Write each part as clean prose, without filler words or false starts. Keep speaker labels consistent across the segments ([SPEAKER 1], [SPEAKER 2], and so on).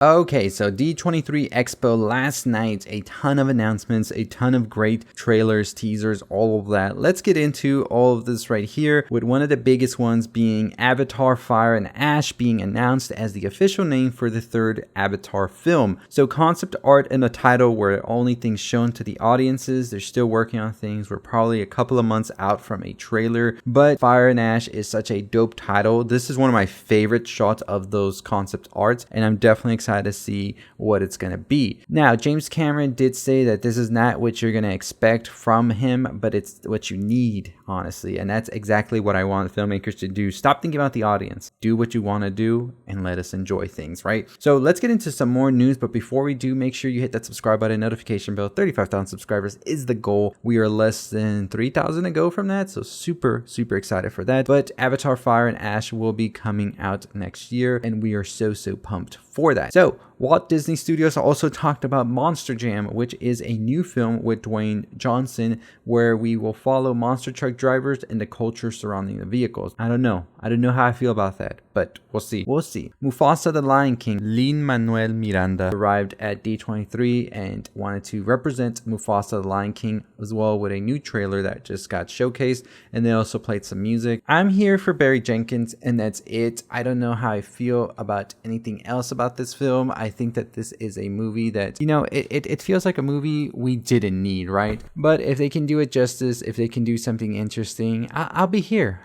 [SPEAKER 1] Okay, so D23 Expo last night, a ton of announcements, a ton of great trailers, teasers, all of that. Let's get into all of this right here, with one of the biggest ones being Avatar Fire and Ash being announced as the official name for the third Avatar film. So concept art and the title were only things shown to the audiences. They're still working on things. We're probably a couple of months out from a trailer, but Fire and Ash is such a dope title. This is one of my favorite shots of those concept arts, and I'm definitely excited to see what it's going to be. Now, James Cameron did say that this is not what you're going to expect from him, but it's what you need, honestly. And that's exactly what I want filmmakers to do. Stop thinking about the audience. Do what you want to do and let us enjoy things, right? So let's get into some more news. But before we do, make sure you hit that subscribe button, notification bell. 35,000 subscribers is the goal. We are less than 3,000 to go from that. So super excited for that. But Avatar Fire and Ash will be coming out next year, and we are so pumped for that. So Walt Disney Studios also talked about Monster Jam, which is a new film with Dwayne Johnson, where we will follow monster truck drivers and the culture surrounding the vehicles. I don't know how I feel about that, but we'll see. Mufasa the Lion King, Lin-Manuel Miranda, arrived at D23 and wanted to represent Mufasa the Lion King as well with a new trailer that just got showcased, and they also played some music. I'm here for Barry Jenkins, and that's it. I don't know how I feel about anything else about this film. I think that this is a movie that, it feels like a movie we didn't need, right? But if they can do it justice, if they can do something interesting, I'll be here.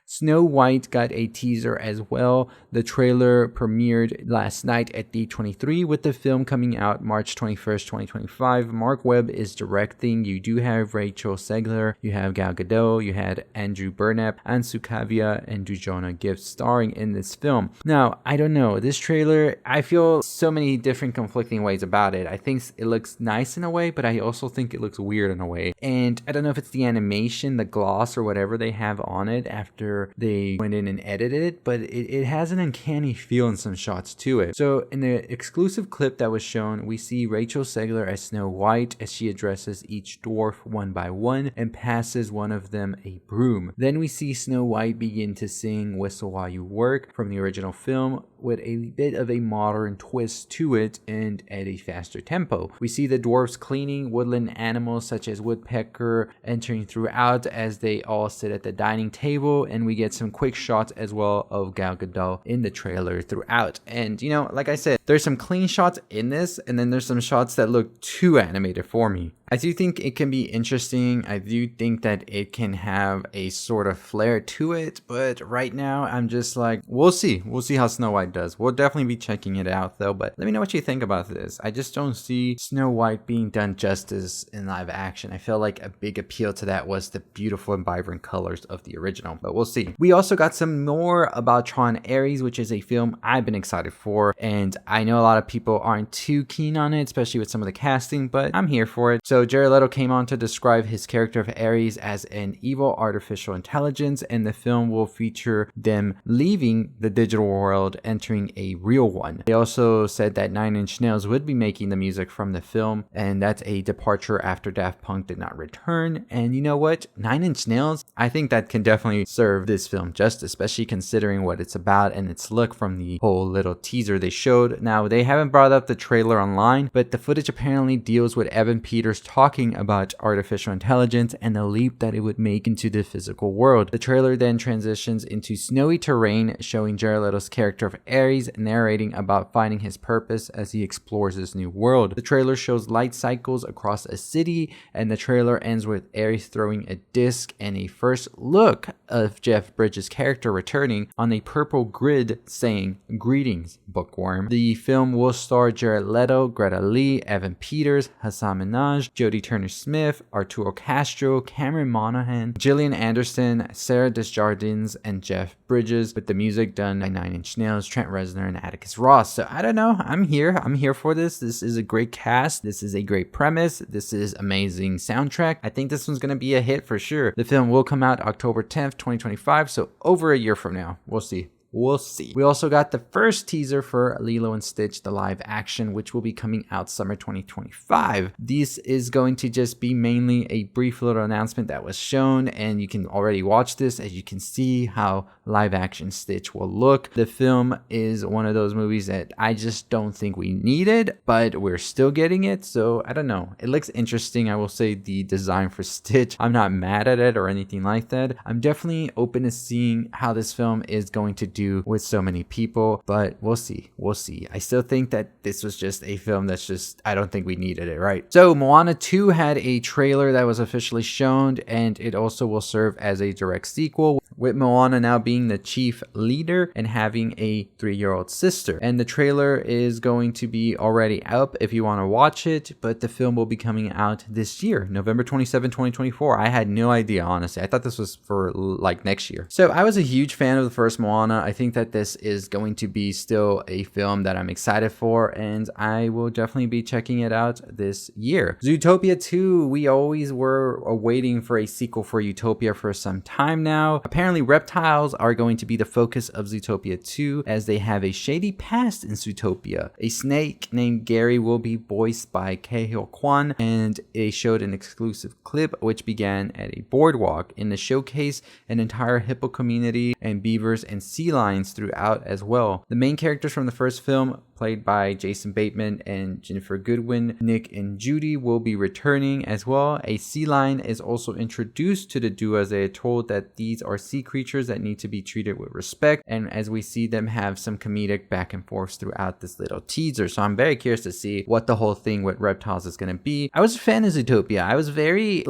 [SPEAKER 1] Snow White got a teaser as well. The trailer premiered last night at D23, with the film coming out March 21st, 2025. Mark Webb is directing. You do have Rachel Zegler, you have Gal Gadot, you had Andrew Burnap, Ansu Kavia, and Dujona Gift starring in this film. Now, I don't know. This trailer, I feel so many different conflicting ways about it. I think it looks nice in a way, but I also think it looks weird in a way. And I don't know if it's the animation, the gloss, or whatever they have on it after they went in and edited it, but it has an uncanny feel in some shots to it. So in the exclusive clip that was shown, we see Rachel Zegler as Snow White as she addresses each dwarf one by one and passes one of them a broom. Then we see Snow White begin to sing Whistle While You Work from the original film, with a bit of a modern twist to it and at a faster tempo. We see the dwarves cleaning, woodland animals such as woodpecker entering throughout as they all sit at the dining table, and we get some quick shots as well of Gal Gadot in the trailer throughout. And like I said, there's some clean shots in this, and then there's some shots that look too animated for me. I do think it can be interesting. I do think that it can have a sort of flair to it, but right now I'm just like, we'll see how Snow White does. We'll definitely be checking it out though, but let me know what you think about this. I just don't see Snow White being done justice in live action. I feel like a big appeal to that was the beautiful and vibrant colors of the original, but we'll see. We also got some more about Tron Ares, which is a film I've been excited for, and I know a lot of people aren't too keen on it, especially with some of the casting, but I'm here for it. So Jared Leto came on to describe his character of Ares as an evil artificial intelligence, and the film will feature them leaving the digital world, entering a real one. They also said that 9 Inch Nails would be making the music from the film, and that's a departure after Daft Punk did not return. And you know what? 9 Inch Nails, I think that can definitely serve this film justice, especially considering what it's about and its look from the whole little teaser they showed. Now, they haven't brought up the trailer online, but the footage apparently deals with Evan Peters talking about artificial intelligence and the leap that it would make into the physical world. The trailer then transitions into snowy terrain, showing Jared Leto's character of Ares narrating about finding his purpose as he explores this new world. The trailer shows light cycles across a city, and the trailer ends with Ares throwing a disc and a first look of Jeff Bridges' character returning on a purple grid saying, "Greetings, Bookworm." The film will star Jared Leto, Greta Lee, Evan Peters, Hassan Minaj, Jodie Turner-Smith, Arturo Castro, Cameron Monaghan, Gillian Anderson, Sarah Desjardins, and Jeff Bridges, with the music done by 9 Inch Nails, Trent Reznor, and Atticus Ross. So I don't know. I'm here for this. This is a great cast. This is a great premise. This is amazing soundtrack. I think this one's going to be a hit for sure. The film will come out October 10th, 2025, so over a year from now. We'll see. We'll see. We also got the first teaser for Lilo and Stitch, the live action, which will be coming out summer 2025. This is going to just be mainly a brief little announcement that was shown, and you can already watch this as you can see how live action Stitch will look. The film is one of those movies that I just don't think we needed, but we're still getting it, so I don't know. It looks interesting. I will say the design for Stitch, I'm not mad at it or anything like that. I'm definitely open to seeing how this film is going to do with so many people, but we'll see. I still think that this was just a film that's just, I don't think we needed it, right? So Moana 2 had a trailer that was officially shown, and it also will serve as a direct sequel, with Moana now being the chief leader and having a 3-year-old sister. And the trailer is going to be already up if you want to watch it, but the film will be coming out this year, November 27, 2024. I had no idea, honestly. I thought this was for like next year. So I was a huge fan of the first Moana. I think that this is going to be still a film that I'm excited for, and I will definitely be checking it out this year. Zootopia 2, we always were waiting for a sequel for Zootopia for some time now. Apparently reptiles are going to be the focus of Zootopia 2, as they have a shady past in Zootopia. A snake named Gary will be voiced by Cahill Kwan, and they showed an exclusive clip which began at a boardwalk. In the showcase, an entire hippo community and beavers and sea lions throughout as well. The main characters from the first film, played by Jason Bateman and Jennifer Goodwin, Nick and Judy, will be returning as well. A sea lion is also introduced to the duo, as they are told that these are sea creatures that need to be treated with respect, and as we see them have some comedic back and forth throughout this little teaser. So I'm very curious to see what the whole thing with reptiles is going to be. I was a fan of Zootopia. I was very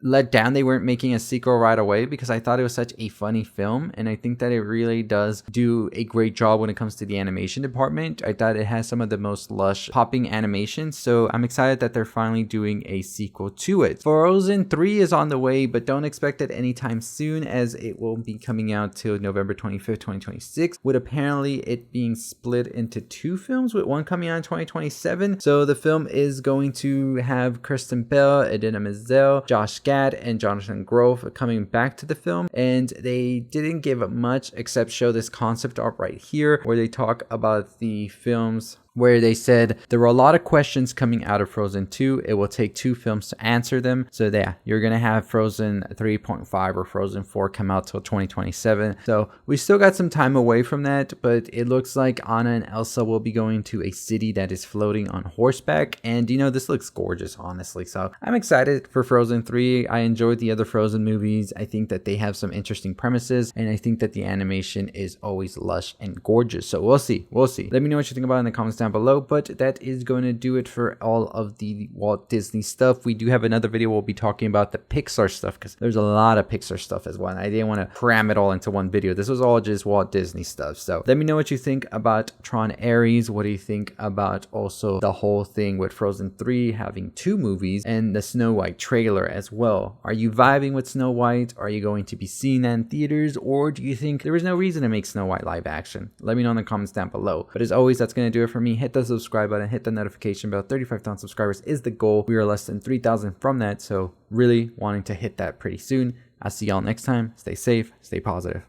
[SPEAKER 1] let down they weren't making a sequel right away, because I thought it was such a funny film, and I think that it really does do a great job when it comes to the animation department. I thought it has some of the most lush popping animation, so I'm excited that they're finally doing a sequel to it. Frozen 3 is on the way, but don't expect it anytime soon, as it will be coming out till November 25th, 2026, with apparently it being split into 2 films, with one coming out in 2027. So the film is going to have Kristen Bell, Idina Menzel, Josh Gad, and Jonathan Grove coming back to the film, and they didn't give much except show this concept art right here, where they talk about the films, where they said there were a lot of questions coming out of Frozen 2. It will take 2 films to answer them. So yeah, you're going to have Frozen 3.5 or Frozen 4 come out till 2027. So we still got some time away from that, but it looks like Anna and Elsa will be going to a city that is floating on horseback. And you know, this looks gorgeous, honestly. So I'm excited for Frozen 3. I enjoyed the other Frozen movies. I think that they have some interesting premises, and I think that the animation is always lush and gorgeous. So we'll see. Let me know what you think about it in the comments down below, but that is going to do it for all of the Walt Disney stuff. We do have another video we'll be talking about the Pixar stuff, because there's a lot of Pixar stuff as well, and I didn't want to cram it all into one video. This was all just Walt Disney stuff. So let me know what you think about Tron Ares. What do you think about also the whole thing with Frozen 3 having 2 movies, and the Snow White trailer as well? Are you vibing with Snow White? Are you going to be seeing that in theaters, or do you think there was no reason to make Snow White live action? Let me know in the comments down below. But as always, that's going to do it for me. Hit the subscribe button, hit the notification bell. 35,000 subscribers is the goal. We are less than 3,000 from that, so really wanting to hit that pretty soon. I'll see y'all next time. Stay safe, stay positive.